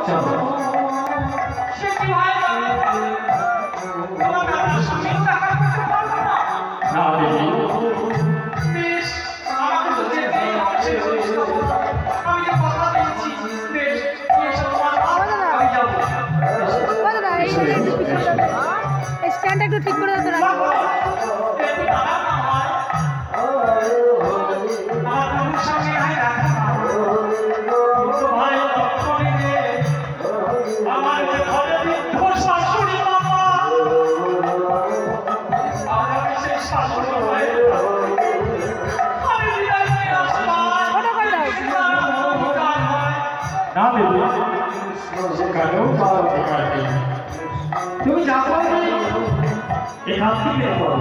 চলো সে কি হয় না? তোমাকে আমার স্বামী টাকা দিতে পারবো না। না দেবী বেশ, আমাকে তো যেতেই হবে। আমি যে কথা দিচ্ছি, বেশ, এসো তোমার আমি যাবো। স্ট্যান্ডটা একটু ঠিক করে দিতে রাখো। একটু দাঁড়াও না ভাই। আমার বন্ধুর সঙ্গে আমি দেখা কিন্তু ভাই তখনই যে আমার যে ঘরে বৃদ্ধ শাশুড়ি মামা, আমাকে সেই শাশুড়ি হয়ে আমি বিদায় নিয়ে আসলাম। ছোট করে দাও। না দেবী সেখানেও তার অধিকার নেই। তুমি যা করবে এই হাতটি বের করো।